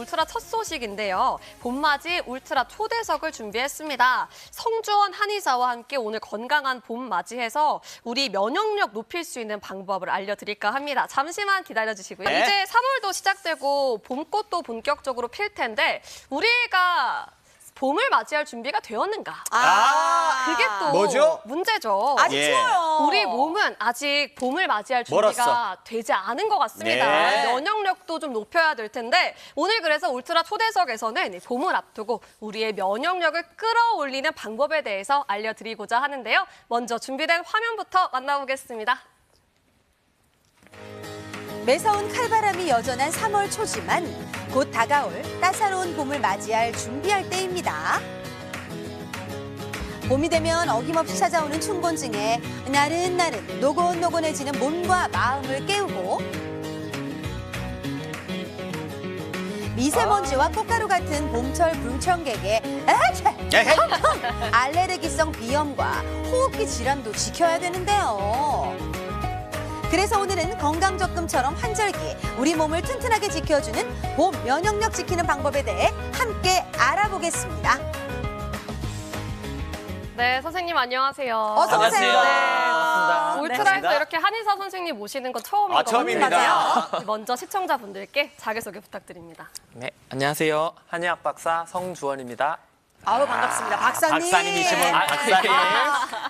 울트라 첫 소식인데요. 봄맞이 울트라 초대석을 준비했습니다. 성주원 한의사와 함께 오늘 건강한 봄 맞이해서 우리 면역력 높일 수 있는 방법을 알려드릴까 합니다. 잠시만 기다려주시고요. 네. 이제 3월도 시작되고 봄꽃도 본격적으로 필 텐데 우리가 봄을 맞이할 준비가 되었는가? 그게 또 뭐죠? 문제죠. 아직 예. 추워요. 우리 몸은 아직 봄을 맞이할 준비가 멀었어. 되지 않은 것 같습니다. 네. 면역력도 좀 높여야 될 텐데 오늘 그래서 울트라 초대석에서는 봄을 앞두고 우리의 면역력을 끌어올리는 방법에 대해서 알려드리고자 하는데요. 먼저 준비된 화면부터 만나보겠습니다. 매서운 칼바람이 여전한 3월 초지만 곧 다가올 따사로운 봄을 맞이할 준비할 때입니다. 봄이 되면 어김없이 찾아오는 춘곤증에 나른나른 노곤노곤해지는 몸과 마음을 깨우고 미세먼지와 꽃가루 같은 봄철 불청객의 알레르기성 비염과 호흡기 질환도 지켜야 되는데요. 그래서 오늘은 건강적금처럼 환절기 우리 몸을 튼튼하게 지켜주는 봄 면역력 지키는 방법에 대해 함께 알아보겠습니다. 네, 선생님 안녕하세요. 어서 오세요. 안녕하세요. 네. 울트라에서 반갑습니다. 이렇게 한의사 선생님 모시는 건 처음인 것 처음입니다. 같아요. 먼저 시청자분들께 자기소개 부탁드립니다. 네, 안녕하세요. 한의학 박사 성주원입니다. 아우 반갑습니다. 박사님. 박사님이시면 박사님.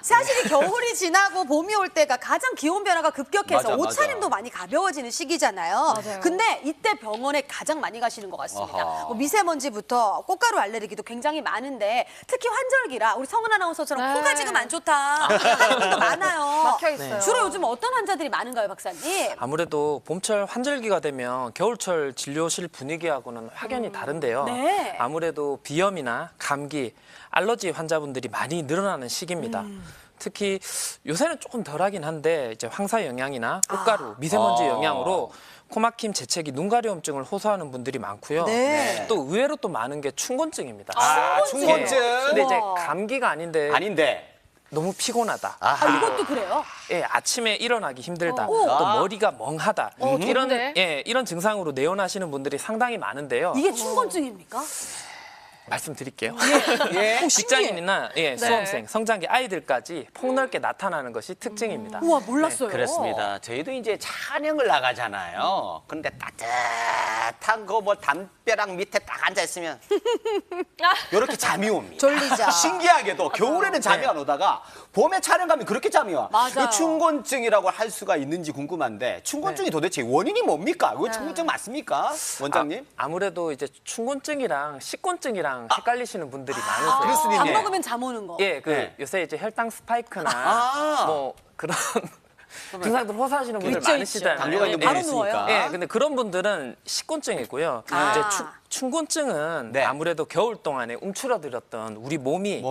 사실 이 겨울이 지나고 봄이 올 때가 가장 기온 변화가 급격해서 맞아, 옷차림도 맞아. 많이 가벼워지는 시기잖아요. 맞아요. 근데 이때 병원에 가장 많이 가시는 것 같습니다. 어허. 뭐 미세먼지부터 꽃가루 알레르기도 굉장히 많은데 특히 환절기라 우리 성은 아나운서처럼 네. 코가 지금 안 좋다 하는 분도 많아요. 막혀 있어요. 주로 요즘 어떤 환자들이 많은가요, 박사님? 아무래도 봄철 환절기가 되면 겨울철 진료실 분위기하고는 확연히 다른데요. 네. 아무래도 비염이나 감기, 알러지 환자분들이 많이 늘어나는 시기입니다. 특히 요새는 조금 덜하긴 한데 이제 황사 영향이나 꽃가루, 미세먼지 영향으로 코막힘, 재채기, 눈가려움증을 호소하는 분들이 많고요. 네. 또 의외로 또 많은 게 충곤증입니다. 충곤증. 근데 이제 우와. 감기가 아닌데. 너무 피곤하다. 이것도 그래요? 예, 아침에 일어나기 힘들다. 오. 또 머리가 멍하다. 이런 좋은데? 이런 증상으로 내원하시는 분들이 상당히 많은데요. 이게 충곤증입니까? 말씀드릴게요. 예. 직장인이나 수험생, 성장기 아이들까지 폭넓게 나타나는 것이 특징입니다. 우와 몰랐어요. 그렇습니다. 저희도 이제 촬영을 나가잖아요. 그런데 따뜻한 거 뭐 담벼락 밑에 딱 앉아 있으면 이렇게 잠이 옵니다. 졸리죠. 신기하게도 겨울에는 잠이 안 오다가 봄에 촬영 가면 그렇게 잠이 와. 맞아요. 이 충곤증이라고 할 수가 있는지 궁금한데 충곤증이 도대체 원인이 뭡니까? 이거 충곤증 맞습니까, 원장님? 아무래도 이제 충곤증이랑 식곤증이랑 헷갈리시는 분들이 많으세요. 그럴 수도 밥 있네. 먹으면 잠 오는 거. 예, 네. 요새 이제 혈당 스파이크나 뭐 그런 증상들 호소하시는 분들 있죠, 많으시잖아요. 당뇨가 있는 바로 분이 있으니까. 누워요? 예, 근데 그런 분들은 식곤증이고요. 이제 충곤증은 네. 아무래도 겨울 동안에 움츠러들었던 우리 몸이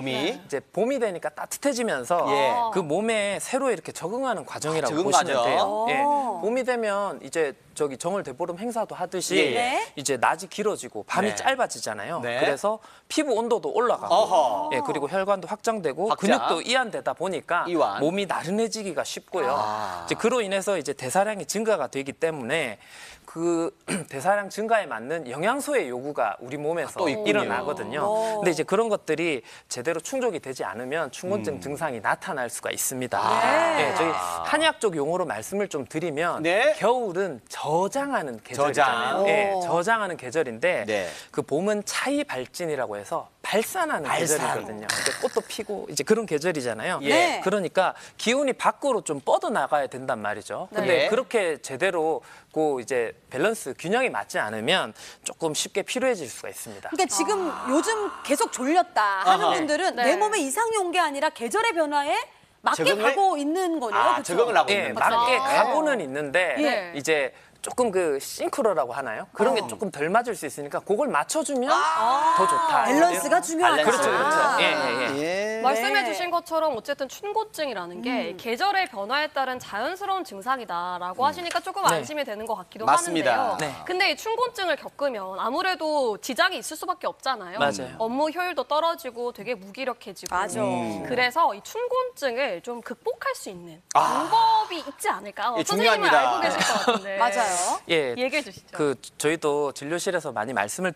이제 봄이 되니까 따뜻해지면서 예. 그 몸에 새로 이렇게 적응하는 과정이라고 적응 보시면 과정. 돼요. 예. 오. 봄이 되면 이제 저기 정월 대보름 행사도 하듯이 예. 네. 이제 낮이 길어지고 밤이 네. 짧아지잖아요. 네. 그래서 피부 온도도 올라가고 어허. 예, 그리고 혈관도 확장되고 확장. 근육도 이완되다 보니까 이완. 몸이 나른해지기가 쉽고요. 이제 그로 인해서 이제 대사량이 증가가 되기 때문에 그 대사량 증가에 맞는 영양소의 요구가 우리 몸에서 또 있군요. 일어나거든요. 근데 이제 그런 것들이 제대로 충족이 되지 않으면 충곤증 증상이 나타날 수가 있습니다. 예, 저희 한의학적 용어로 말씀을 좀 드리면 네. 겨울은 저장하는 계절이잖아요. 저장. 예, 저장하는 계절인데 네. 그 봄은 차이 발진이라고 해서 발산하는 계절이거든요. 이제 꽃도 피고 이제 그런 계절이잖아요. 네. 그러니까 기운이 밖으로 좀 뻗어 나가야 된단 말이죠. 근데 네. 그렇게 제대로 그 이제 밸런스 균형이 맞지 않으면 조금 쉽게 피로해질 수가 있습니다. 그러니까 지금 요즘 계속 졸렸다 하는 아하. 분들은 네. 내 몸에 이상이 온 게 아니라 계절의 변화에 맞게 적응을? 가고 있는 거네요. 그렇죠? 적응을 하고 예, 있는 거죠. 맞게 가고는 있는데 예. 이제 조금 그 싱크로라고 하나요? 그런 게 조금 덜 맞을 수 있으니까 그걸 맞춰주면 더 좋다. 밸런스가 중요하다. 그렇죠, 그렇죠. 예, 예, 예. 예. 말씀해주신 것처럼 어쨌든 춘곤증이라는 게 계절의 변화에 따른 자연스러운 증상이다라고 하시니까 조금 네. 안심이 되는 것 같기도 맞습니다. 하는데요. 네. 근데 이 춘곤증을 겪으면 아무래도 지장이 있을 수밖에 없잖아요. 맞아요. 업무 효율도 떨어지고 되게 무기력해지고. 맞아. 그래서 이 춘곤증을 좀 극복할 수 있는 아. 방법이 있지 않을까? 예, 선생님은 중요합니다. 알고 계실 것 같은데. 맞아요. 예, 얘기해 주시죠. 저희도 진료실에서 많이 말씀을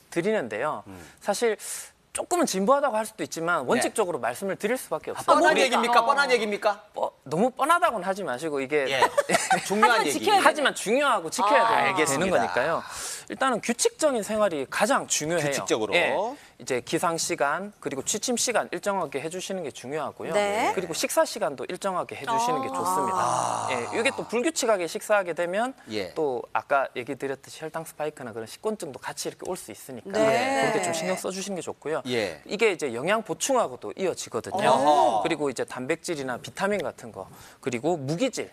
드리는데요. 사실 조금은 진부하다고 할 수도 있지만 원칙적으로 말씀을 드릴 수밖에 없어요. 뻔한 우리- 얘기입니까? 뻔한 얘기입니까? 너무 뻔하다고는 하지 마시고 이게 예. 중요한 하지만 얘기. 지켜야 하지만 중요하고 지켜야 되는 알겠습니다. 거니까요. 일단은 규칙적인 생활이 가장 중요해요. 규칙적으로. 예. 이제 기상 시간 그리고 취침 시간 일정하게 해주시는 게 중요하고요. 네. 그리고 식사 시간도 일정하게 해주시는 게 좋습니다. 예. 이게 또 불규칙하게 식사하게 되면 예. 또 아까 얘기 드렸듯이 혈당 스파이크나 그런 식곤증도 같이 이렇게 올 수 있으니까 네. 그렇게 좀 신경 써주시는 게 좋고요. 예. 이게 이제 영양 보충하고도 이어지거든요. 어허. 그리고 이제 단백질이나 비타민 같은 거 그리고 무기질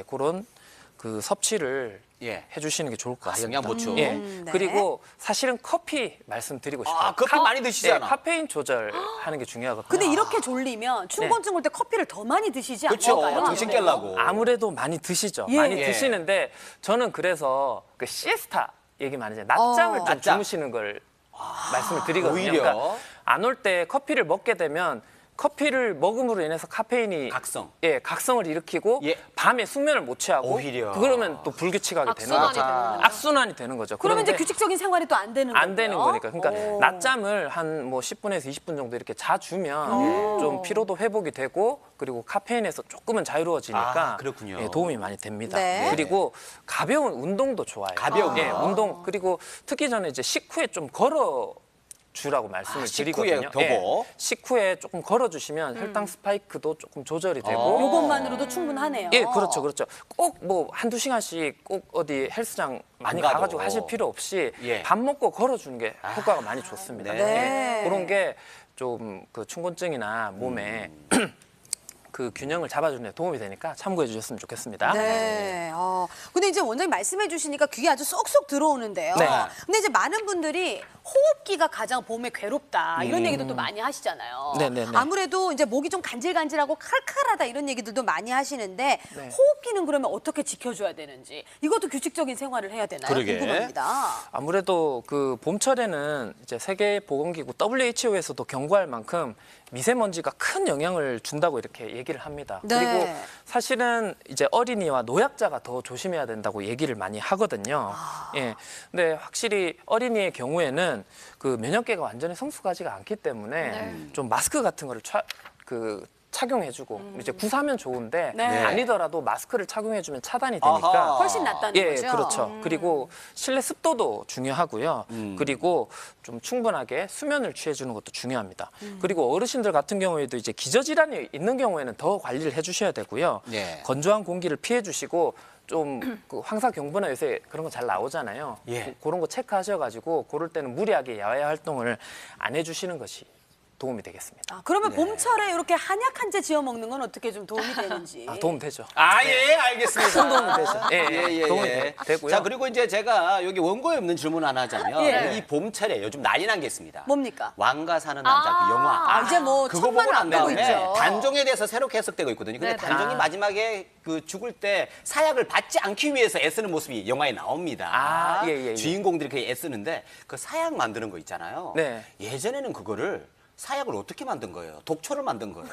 그런 그 섭취를 예. 해주시는 게 좋을 것 같습니다. 영양 보충. 예. 네. 그리고 사실은 커피 말씀드리고 싶어요. 아, 커피 많이 드시잖아. 카페인 조절하는 게 중요하거든요. 근데 이렇게 졸리면 춘곤증 올 때 커피를 더 많이 드시지 그렇죠. 않을까요? 정신 깨려고. 아무래도 많이 드시죠. 예. 많이 예. 드시는데 저는 그래서 그 시에스타 얘기 많이 하잖아요. 낮잠을 좀 낮잠. 주무시는 걸 말씀을 드리거든요. 오히려. 그러니까 안 올 때 커피를 먹게 되면 커피를 먹음으로 인해서 카페인이 각성을 일으키고 예. 밤에 숙면을 못 취하고 오히려. 그러면 또 불규칙하게 되는 악순환이 거죠. 되는 거죠. 악순환이 되는 거죠. 그러면 이제 그런데 규칙적인 생활이 또 안 되는 거예요? 안 되는 거니까. 그러니까 오. 낮잠을 한 뭐 10분에서 20분 정도 이렇게 자주면 좀 피로도 회복이 되고 그리고 카페인에서 조금은 자유로워지니까 아, 그렇군요. 도움이 많이 됩니다. 네. 그리고 가벼운 운동도 좋아요. 가벼운 거. 운동 그리고 특히 저는 이제 식후에 좀 걸어 주라고 말씀을 식후에 드리거든요. 도보. 식후에 조금 걸어주시면 혈당 스파이크도 조금 조절이 되고 요것만으로도 충분하네요. 예, 그렇죠, 그렇죠. 꼭 뭐 한두 시간씩 꼭 어디 헬스장 많이 가도. 가가지고 하실 필요 없이 예. 밥 먹고 걸어주는 게 효과가 많이 좋습니다. 네. 예, 그런 게 좀 그 춘곤증이나 몸에 그 균형을 잡아주는 데 도움이 되니까 참고해 주셨으면 좋겠습니다. 네. 근데 이제 원장님 말씀해 주시니까 귀에 아주 쏙쏙 들어오는데요. 네. 근데 이제 많은 분들이 호흡기가 가장 봄에 괴롭다 이런 얘기도 또 많이 하시잖아요. 네네네. 아무래도 이제 목이 좀 간질간질하고 칼칼하다 이런 얘기들도 많이 하시는데 네. 호흡기는 그러면 어떻게 지켜줘야 되는지 이것도 규칙적인 생활을 해야 되나요? 그러게. 궁금합니다. 아무래도 그 봄철에는 이제 세계보건기구 WHO에서도 경고할 만큼 미세먼지가 큰 영향을 준다고 이렇게 얘기를 합니다. 네. 그리고 사실은 이제 어린이와 노약자가 더 조심해야 된다고 얘기를 많이 하거든요. 예. 근데 확실히 어린이의 경우에는 그 면역계가 완전히 성숙하지가 않기 때문에 좀 마스크 같은 거를 착용해주고 이제 구사하면 좋은데 네. 아니더라도 마스크를 착용해주면 차단이 되니까 아하. 훨씬 낫다는 예, 거죠. 그렇죠. 그리고 실내 습도도 중요하고요. 그리고 좀 충분하게 수면을 취해주는 것도 중요합니다. 그리고 어르신들 같은 경우에도 이제 기저질환이 있는 경우에는 더 관리를 해주셔야 되고요. 예. 건조한 공기를 피해주시고 좀 그 황사경보나 요새 그런 거 잘 나오잖아요. 예. 그런 거 체크하셔가지고 그럴 때는 무리하게 야외 활동을 안 해주시는 것이 도움이 되겠습니다. 그러면 봄철에 이렇게 한약 한 제 지어 먹는 건 어떻게 좀 도움이 되는지. 도움 되죠. 예, 알겠습니다. 큰 도움이 되죠. 예, 도움이 되고요. 자, 그리고 이제 제가 여기 원고에 없는 질문 하나 하자면 예. 이 봄철에 요즘 난리 난 게 있습니다. 뭡니까? 왕가 사는 남자 그 영화. 이제 뭐 그거 천만 보고 난 안 되고 다음에 있죠. 단종에 대해서 새롭게 해석되고 있거든요. 근데 네네. 단종이 마지막에 그 죽을 때 사약을 받지 않기 위해서 애쓰는 모습이 영화에 나옵니다. 예. 주인공들이 그 애쓰는데 그 사약 만드는 거 있잖아요. 네. 예전에는 그거를 사약을 어떻게 만든 거예요? 독초를 만든 거예요?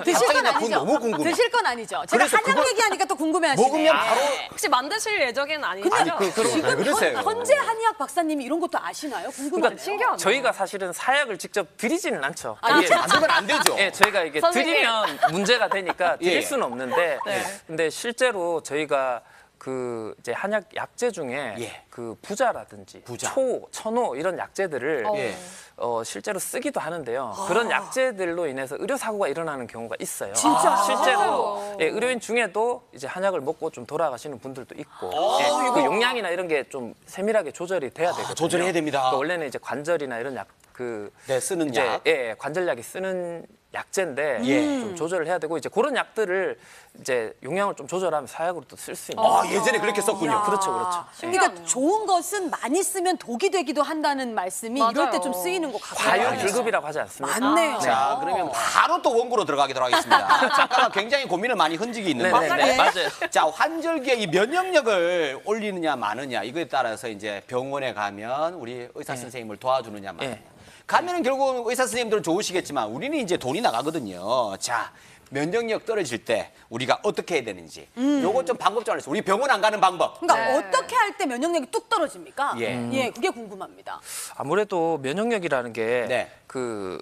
드실 건 나 그거 아니죠? 너무 궁금해. 드실 건 아니죠? 제가 그래서 한약 그거 얘기하니까 또 궁금해하시네. 먹으면 바로 혹시 만드실 예정에는 아니죠? 왜 그러세요? 현재 한의학 박사님이 이런 것도 아시나요? 궁금하네요. 신기하네요. 저희가 사실은 사약을 직접 드리지는 않죠. 이게 만들면 안 되죠. 예, 저희가 이게 선생님. 드리면 문제가 되니까 드릴 예. 수는 없는데, 네. 근데 실제로 저희가 그 이제 한약 약재 중에 예. 그 부자라든지 부자. 초, 천호 이런 약재들을 예. 실제로 쓰기도 하는데요. 그런 약재들로 인해서 의료 사고가 일어나는 경우가 있어요. 진짜? 실제로 예, 의료인 중에도 이제 한약을 먹고 좀 돌아가시는 분들도 있고, 예, 그 용량이나 이런 게 좀 세밀하게 조절이 돼야 되거든요. 조절해야 됩니다. 그러니까 원래는 이제 관절이나 이런 약 네, 쓰는 이제 약. 예, 관절약이 쓰는 약제인데 예. 좀 조절을 해야 되고 이제 그런 약들을 이제 용량을 좀 조절하면 사약으로 또 쓸 수 있는. 예전에 그렇게 썼군요. 그렇죠, 그렇죠. 그러니까 좋은 것은 많이 쓰면 독이 되기도 한다는 말씀이 이럴 맞아요. 때 좀 쓰이는 것 같아요. 과유불급이라고 하지 않습니까? 맞네요. 자, 그러면 바로 또 원고로 들어가도록 하겠습니다. 잠깐만 굉장히 고민을 많이 한 적이 있는데. 네네네. 맞아요. 자, 환절기에 이 면역력을 올리느냐 마느냐 이거에 따라서 이제 병원에 가면 우리 의사 선생님을 도와주느냐 마느냐. 예. 가면은 결국 의사 선생님들은 좋으시겠지만 우리는 이제 돈이 나가거든요. 자, 면역력 떨어질 때 우리가 어떻게 해야 되는지 요거 좀 방법 좀 알려주세요. 우리 병원 안 가는 방법. 그러니까 네. 어떻게 할 때 면역력이 뚝 떨어집니까? 예. 그게 궁금합니다. 아무래도 면역력이라는 게 네. 그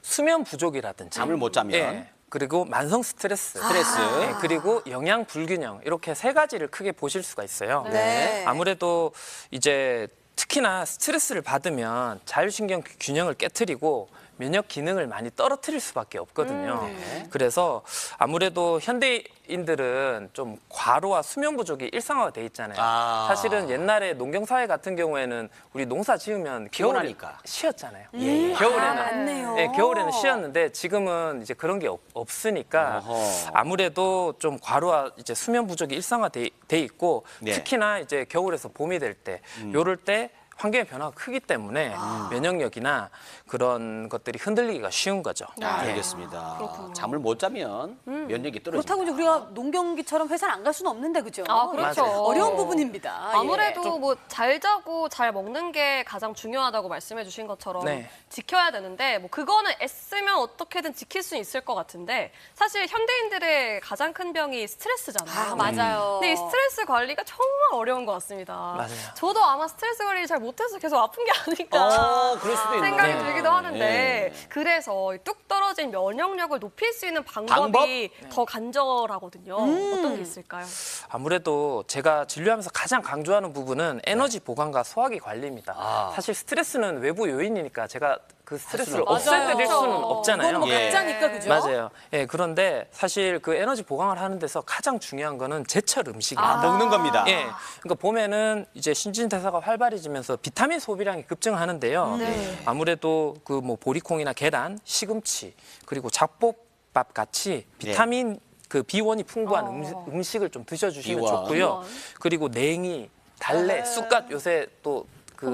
수면 부족이라든지 잠을 못 자면. 예, 그리고 만성 스트레스, 스트레스. 그리고 영양 불균형 이렇게 세 가지를 크게 보실 수가 있어요. 네. 아무래도 이제 특히나 스트레스를 받으면 자율신경 균형을 깨트리고 면역 기능을 많이 떨어뜨릴 수밖에 없거든요. 그래서 아무래도 현대인들은 좀 과로와 수면 부족이 일상화가 돼 있잖아요. 아. 사실은 옛날에 농경사회 같은 경우에는 우리 농사 지으면 겨울에 피곤하니까. 쉬었잖아요. 예. 겨울에는 맞네요. 네, 겨울에는 쉬었는데 지금은 이제 그런 게 없으니까 어허. 아무래도 좀 과로와 이제 수면 부족이 일상화돼 있고 네. 특히나 이제 겨울에서 봄이 될 때 요럴 때 환경의 변화가 크기 때문에 면역력이나 그런 것들이 흔들리기가 쉬운 거죠. 알겠습니다. 잠을 못 자면 면역이 떨어집니다. 그렇다고 이제 우리가 농경기처럼 회사를 안 갈 수는 없는데 그죠? 아, 그렇죠. 맞아요. 어려운 부분입니다. 아무래도 뭐 잘 자고 잘 먹는 게 가장 중요하다고 말씀해 주신 것처럼 네. 지켜야 되는데 뭐 그거는 애쓰면 어떻게든 지킬 수는 있을 것 같은데 사실 현대인들의 가장 큰 병이 스트레스잖아요. 맞아요. 근데 이 스트레스 관리가 정말 어려운 것 같습니다. 맞아요. 저도 아마 스트레스 관리를 잘 못해서 계속 아픈 게 아닐까 그럴 수도 있네. 생각이 네. 들기도 하는데 예. 그래서 이 뚝 떨어진 면역력을 높일 수 있는 방법이 더 간절하거든요. 어떤 게 있을까요? 아무래도 제가 진료하면서 가장 강조하는 부분은 에너지 보관과 소화기 관리입니다. 아. 사실 스트레스는 외부 요인이니까 제가 그 스트레스를 수는 없죠. 없애드릴 맞아요. 수는 이건 없잖아요. 뭐 예. 각자니까 그죠? 맞아요. 예, 그런데 사실 그 에너지 보강을 하는 데서 가장 중요한 거는 제철 음식입니다. 먹는 겁니다. 예, 그러니까 봄에는 이제 신진대사가 활발해지면서 비타민 소비량이 급증하는데요. 아무래도 그 뭐 보리콩이나 계란, 시금치 그리고 잡곡밥 같이 비타민 그 비원이 풍부한 음식을 좀 드셔주시면 비원. 좋고요. 그리고 냉이, 달래, 쑥갓 요새 또 그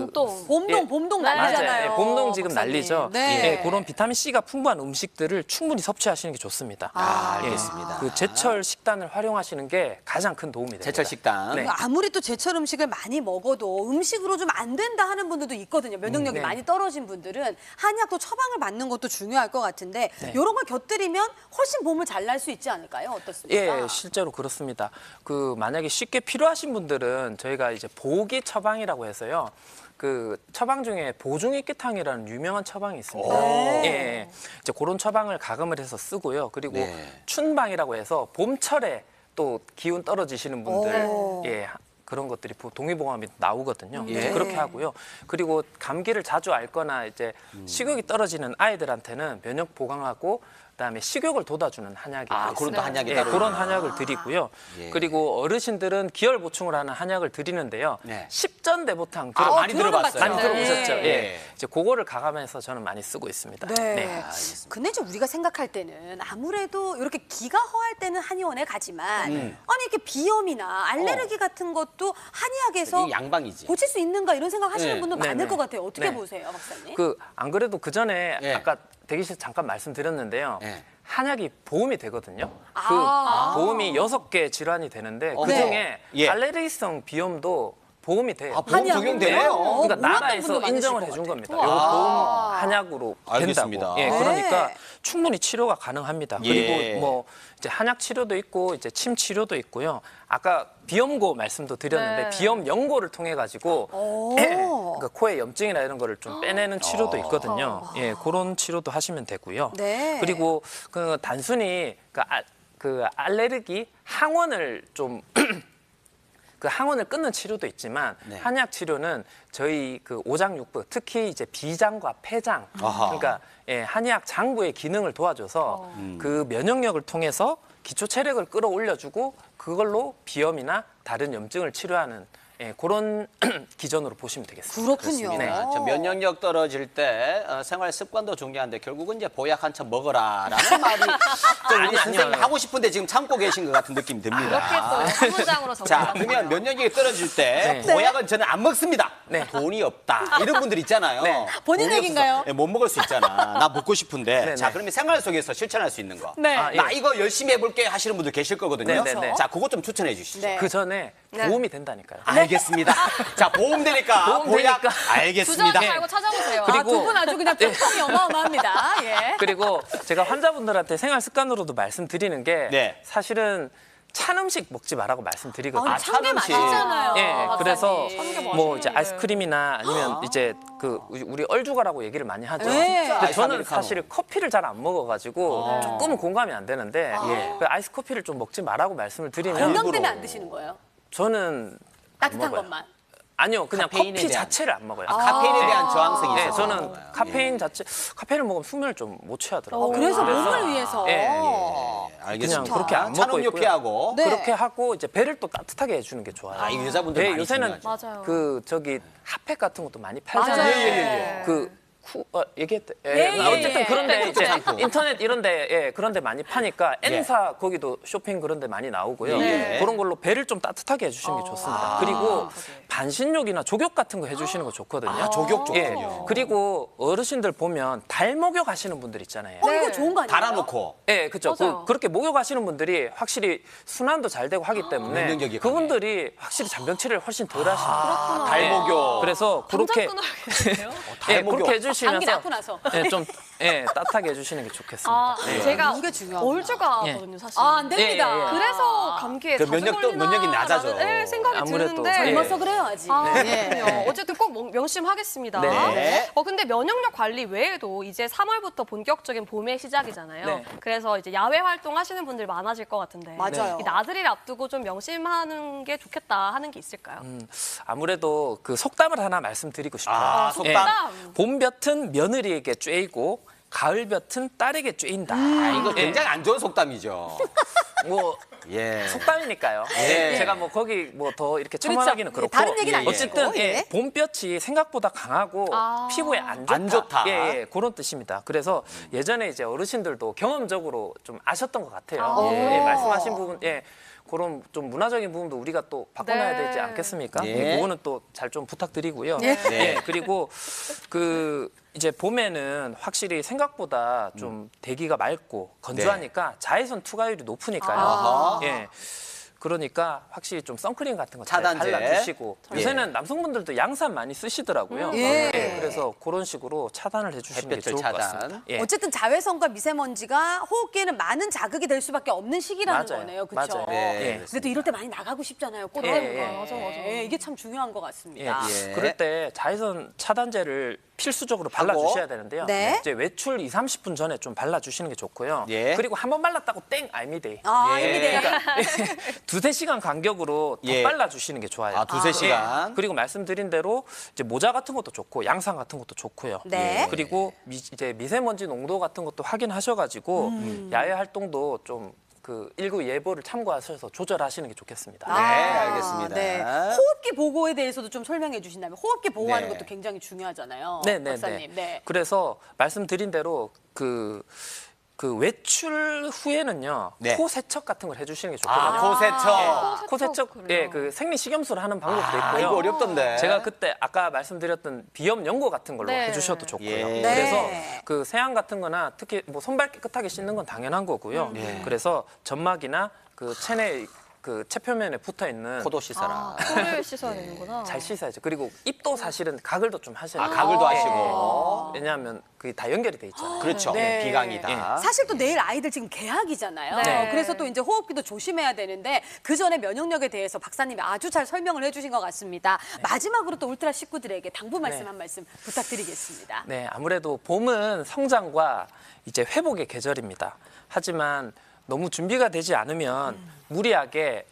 봄동. 봄동 네. 난리잖아요. 맞아요. 예, 봄동 지금 박사님. 난리죠. 네. 예, 그런 비타민 C가 풍부한 음식들을 충분히 섭취하시는 게 좋습니다. 알겠습니다. 그 제철 식단을 활용하시는 게 가장 큰 도움이 됩니다. 제철 식단. 네. 아무리 또 제철 음식을 많이 먹어도 음식으로 좀 안 된다 하는 분들도 있거든요. 면역력이 네. 많이 떨어진 분들은 한약도 처방을 받는 것도 중요할 것 같은데 네. 이런 걸 곁들이면 훨씬 몸을 잘 날 수 있지 않을까요? 어떻습니까? 예, 실제로 그렇습니다. 그 만약에 쉽게 필요하신 분들은 저희가 이제 보기 처방이라고 해서요. 그 처방 중에 보중익기탕이라는 유명한 처방이 있습니다. 예, 이제 그런 처방을 가금을 해서 쓰고요. 그리고 네. 춘방이라고 해서 봄철에 또 기운 떨어지시는 분들, 예. 그런 것들이 동의보감이 나오거든요. 이제 그렇게 하고요. 그리고 감기를 자주 앓거나 이제 식욕이 떨어지는 아이들한테는 면역 보강하고 그다음에 식욕을 돋아주는 한약이 아, 그런 또 한약이 예, 따로 그런 있구나. 한약을 드리고요. 예. 그리고 어르신들은 기혈 보충을 하는 한약을 드리는데요. 네. 십전대보탕 많이 들어봤어요. 많이 들어보셨죠? 예. 예. 이제 그거를 가감해서 저는 많이 쓰고 있습니다. 네. 근데 이제 우리가 생각할 때는 아무래도 이렇게 기가 허할 때는 한의원에 가지만 아니 이렇게 비염이나 알레르기 같은 것도 한의학에서 이게 양방이지. 고칠 수 있는가 이런 생각 하시는 네. 분들 많을 네, 네. 것 같아요. 어떻게 네. 보세요, 박사님? 안 그래도 그 전에 예. 아까 대기실 잠깐 말씀드렸는데요. 예. 한약이 보험이 되거든요. 아. 그 보험이 6개 질환이 되는데 그 네. 중에 예. 알레르기성 비염도 보험이 돼요. 아, 보험 한의학으로요? 적용되네요. 그러니까 몰랐던 나라에서 분도 많으실 인정을 것 해준 같아요. 겁니다. 이거 보험 한약으로 알겠습니다. 된다고. 예, 네. 그러니까 충분히 치료가 가능합니다. 예. 그리고 뭐 이제 한약 치료도 있고 이제 침 치료도 있고요. 아까 비염고 말씀도 드렸는데 네. 비염 연고를 통해 가지고 그러니까 코에 염증이나 이런 거를 좀 빼내는 치료도 있거든요. 예, 그런 치료도 하시면 되고요. 네. 그리고 그 단순히 그 알레르기 항원을 좀 그 항원을 끊는 치료도 있지만 네. 한약 치료는 저희 그 오장육부 특히 이제 비장과 폐장 아하. 그러니까 예, 한의학 장부의 기능을 도와줘서 그 면역력을 통해서 기초 체력을 끌어올려주고 그걸로 비염이나 다른 염증을 치료하는 예, 그런 기준으로 보시면 되겠습니다. 그렇군요. 네. 저 면역력 떨어질 때 생활 습관도 중요한데 결국은 이제 보약 한 참 먹어라라는 말이 좀 우리 아니요. 선생님 하고 싶은데 지금 참고 계신 것 같은 느낌이 이렇게 듭니다. 또 한 문장으로 자, 정리하고 그러면 면역력이 떨어질 때 네. 보약은 저는 안 먹습니다. 네. 돈이 없다. 이런 분들 있잖아요. 네. 본인 돈이 얘기인가요? 없어서 못 먹을 수 있잖아. 나 먹고 싶은데. 네, 자, 네. 그러면 생활 속에서 실천할 수 있는 거. 네. 아, 예. 나 이거 열심히 해볼게 하시는 분들 계실 거거든요. 네, 네, 네. 자, 그것 좀 추천해 주시죠. 네. 그 전에 네. 도움이 된다니까요. 알겠습니다. 자, 보험 되니까 보험 보약 되니까. 주저 알겠습니다. 말고 찾아보세요. 그리고- 두 분 아주 그냥 뿅뿅이 어마어마합니다. 예. 그리고 제가 환자분들한테 생활 습관으로도 말씀드리는 게 네. 사실은 찬 음식 먹지 말라고 말씀드리거든요. 참게 찬 음식. 맛있잖아요. 예, 그래서 박사님. 뭐 이제 아이스크림이나 아니면 이제 그 우리 얼죽아라고 얘기를 많이 하죠. 네. 근데 아이스 저는 아메리카노. 사실 커피를 잘 안 먹어가지고 조금은 공감이 안 되는데 그 아이스 커피를 좀 먹지 말라고 말씀을 드리면 건강 때문에 일부러. 안 드시는 거예요? 저는 안 따뜻한 먹어요. 것만. 아니요, 그냥 카페인에 커피 대한. 자체를 안 먹어요. 카페인에 대한 저항성이 네, 있어서. 저는 카페인 자체 카페인을 먹으면 숨을 좀 못 쉬하더라고요. 그래서 몸을 위해서. 예, 알겠습니다. 그냥 그렇게 안 찬 먹고 음료 있고요. 피하고. 네. 그렇게 하고 이제 배를 또 따뜻하게 해주는 게 좋아요. 아, 이 여자분들 네, 많이 요새는 중요하죠. 맞아요. 그 저기 핫팩 같은 것도 많이 팔잖아요. 맞아요. 그 얘기했대. 예, 예, 어쨌든 예. 그런데 이제 샴푸. 인터넷 이런데 그런데 많이 파니까 N사 거기도 쇼핑 그런데 많이 나오고요. 예. 그런 걸로 배를 좀 따뜻하게 해주시는 게 좋습니다. 그리고 반신욕이나 족욕 같은 거 해주시는 거 좋거든요. 족욕 예. 좋군요. 그리고 어르신들 보면 달 목욕 하시는 분들 있잖아요. 이거 좋은 거 아니에요? 달아놓고. 예, 그렇죠. 맞아요. 그렇게 목욕하시는 분들이 확실히 순환도 잘 되고 하기 때문에 면역력이 그분들이 확실히 잔병치레를 훨씬 덜 하십니다. 달목욕. 그래서 당장 그렇게 끊어야겠네요. 예, 달목욕. 그렇게 해주시면서 감기 낫고 나서. 예, 좀 따뜻하게 해주시는 게 좋겠습니다. 아, 예. 제가 이게 중요하구나. 얼주가거든요, 사실. 아, 안 됩니다. 예, 예, 예. 그래서 감기에 그 자주 면역도- 걸리나 면역이 낮아져. 라는 생각이 아무래도 드는데 젊어서 그래요, 아직. 아, 예. 그렇군요. 어쨌든 꼭 명심하겠습니다. 네. 근데 면역력 관리 외에도 이제 3월부터 본격적인 봄의 시작이잖아요. 네. 그래서 이제 야외 활동 하시는 분들 많아질 것 같은데. 맞아요. 이 나들이를 앞두고 좀 명심하는 게 좋겠다 하는 게 있을까요? 아무래도 그 속담을 하나 말씀드리고 싶어요. 아, 속담. 봄볕은 며느리에게 쬐이고 가을볕은 딸에게 쬐인다. 아, 이거 예. 굉장히 안 좋은 속담이죠. 뭐 예. 속담이니까요. 예. 제가 뭐 거기 뭐 더 이렇게 첨언하기는 그렇죠. 그렇고 다른 얘기는 안 어쨌든 하시고, 예. 봄볕이 생각보다 강하고 피부에 안 좋다. 안 좋다. 예, 그런 뜻입니다. 그래서 예전에 이제 어르신들도 경험적으로 좀 아셨던 것 같아요. 예, 말씀하신 부분, 그런 좀 문화적인 부분도 우리가 또 바꿔놔야 네. 되지 않겠습니까? 예. 그거는 또 잘 좀 부탁드리고요. 네. 그리고 그 이제 봄에는 확실히 생각보다 좀 대기가 맑고 건조하니까 자외선 투과율이 높으니까요. 아하. 예. 그러니까 확실히 좀 선크림 같은 거 잘 차단제. 발라주시고 예. 요새는 남성분들도 양산 많이 쓰시더라고요. 예. 그래서 그런 식으로 차단을 해주시는 게 햇볕을 좋을 것 차단. 같습니다. 예. 어쨌든 자외선과 미세먼지가 호흡기에는 많은 자극이 될 수밖에 없는 시기라는 맞아요. 거네요. 그렇죠? 맞아요. 네, 근데 또 이럴 때 많이 나가고 싶잖아요. 꽃 예, 피는 예. 거. 맞아, 맞아. 예, 이게 참 중요한 것 예. 같습니다. 예. 그럴 때 자외선 차단제를 필수적으로 발라주셔야 되는데요. 네. 이제 외출 2, 30분 전에 좀 발라주시는 게 좋고요. 예. 그리고 한 번 발랐다고 땡 아닙니다. 아, 예. 이미 돼요. 두세 시간 간격으로 더 예. 발라주시는 게 좋아요. 아, 두세 시간. 그리고 말씀드린 대로 이제 모자 같은 것도 좋고 양산 같은 것도 좋고요. 네. 그리고 이제 미세먼지 농도 같은 것도 확인하셔가지고 야외 활동도 좀 그 일구 예보를 참고하셔서 조절하시는 게 좋겠습니다. 네, 알겠습니다. 네. 호흡기 보호에 대해서도 좀 설명해 주신다면 호흡기 보호하는 네. 것도 굉장히 중요하잖아요. 네, 박사님. 네. 그래서 말씀드린 대로 그 외출 후에는요 네. 코 세척 같은 걸 해주시는 게 좋거든요. 아, 코세척. 코 세척, 그래요. 예, 그 생리식염수를 하는 방법도 아, 있고요. 이거 어렵던데. 제가 그때 아까 말씀드렸던 비염 연고 같은 걸로 네. 해주셔도 좋고요. 예. 네. 그래서 그 세안 같은 거나 특히 뭐 손발 깨끗하게 씻는 건 당연한 거고요. 그래서 점막이나 그 체내 그 체표면에 붙어 있는 코도 씻어라. 코를 씻어야 되는구나. 잘 씻어야죠. 그리고 입도 사실은 가글도 좀 하셔야 돼요. 가글도 예, 하시고. 예. 왜냐하면 그게 다 연결이 돼 있잖아요. 그렇죠. 네. 비강이다. 사실 또 내일 아이들 지금 개학이잖아요. 네. 그래서 또 이제 호흡기도 조심해야 되는데 그 전에 면역력에 대해서 박사님이 아주 잘 설명을 해주신 것 같습니다. 마지막으로 또 울트라 식구들에게 당부 말씀 네. 한 말씀 부탁드리겠습니다. 네, 아무래도 봄은 성장과 이제 회복의 계절입니다. 하지만 너무 준비가 되지 않으면 무리하게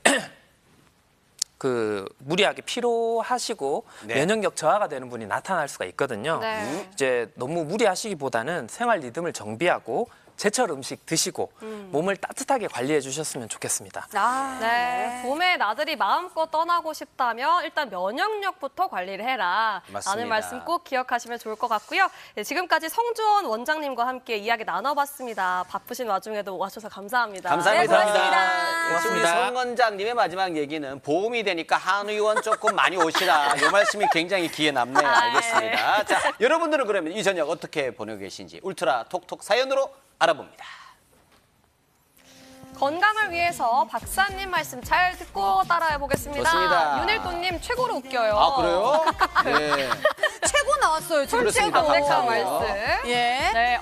무리하게 피로하시고 네. 면역력 저하가 되는 분이 나타날 수가 있거든요. 네. 이제 너무 무리하시기보다는 생활 리듬을 정비하고 제철 음식 드시고 몸을 따뜻하게 관리해 주셨으면 좋겠습니다. 아, 네, 봄에 나들이 마음껏 떠나고 싶다면 일단 면역력부터 관리를 해라. 맞습니다. 라는 말씀 꼭 기억하시면 좋을 것 같고요. 네, 지금까지 성주원 원장님과 함께 이야기 나눠봤습니다. 바쁘신 와중에도 와주셔서 감사합니다. 감사합니다. 네, 고맙습니다. 우리 고맙습니다. 송 원장님의 마지막 얘기는 봄이 되니까 한 의원 조금 많이 오시라. 이 말씀이 굉장히 귀에 남네요. 알겠습니다. 자, 여러분들은 그러면 이 저녁 어떻게 보내고 계신지 울트라 톡톡 사연으로 알아봅니다. 건강을 위해서 박사님 말씀 잘 듣고 따라해 보겠습니다. 좋습니다. 윤일도님 최고로 웃겨요. 아, 그래요? 네. 최고 나왔어요. 지금 그렇습니다. 최고. 담백한 감사하고요. 말씀. 예. 네.